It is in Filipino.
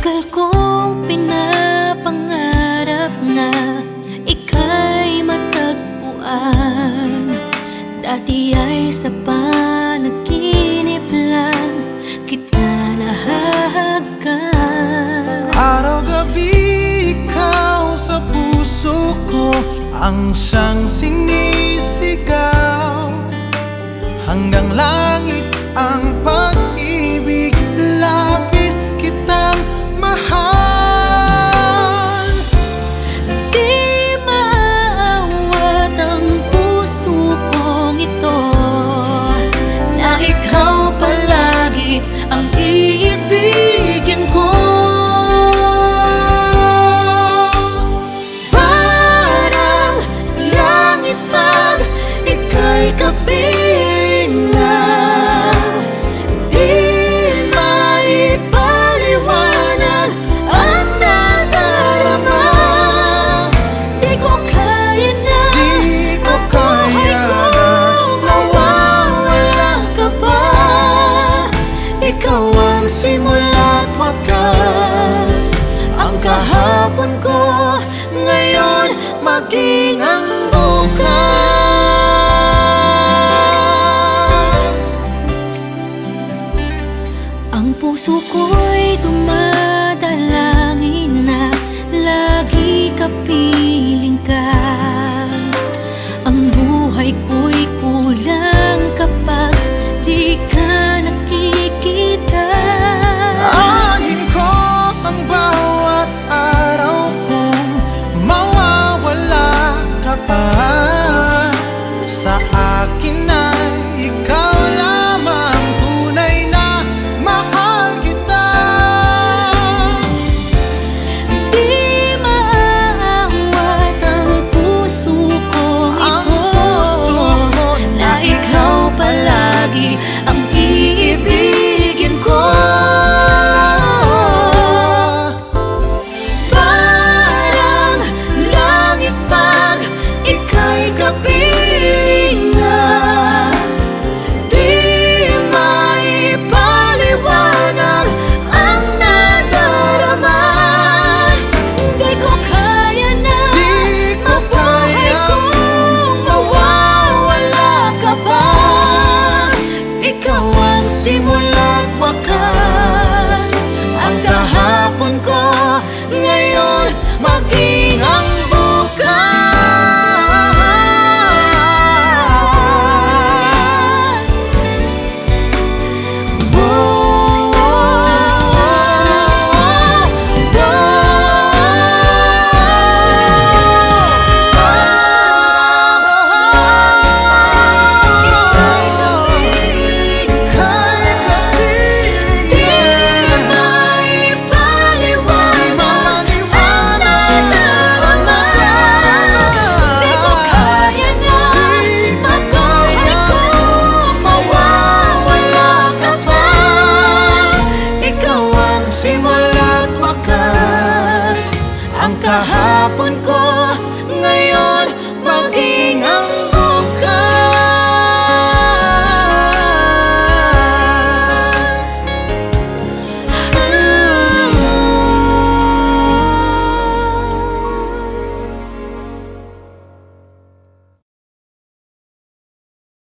Tagal kong pinapangarap na ika'y matagpuan. Dati ay sa panaginip lang kita nahahagkan. Araw-gabi ikaw sa puso ko ang siyang sinisigaw. Hanggang langit ang pag-ibig, labis kitang mahal. Di maaawat ang puso kong ito na ikaw palagi ang iibigin ko. Parang langit pag ika'y kapiling na, di maipaliwanag ang nadarama. Di ko kaya na, Di ko kaya kung mawawala ka pa. Ikaw ang simula't wakas, ang kahapon ko, ngayon maging ang bukas. Ang puso ko'y dumadalangin na lagi ka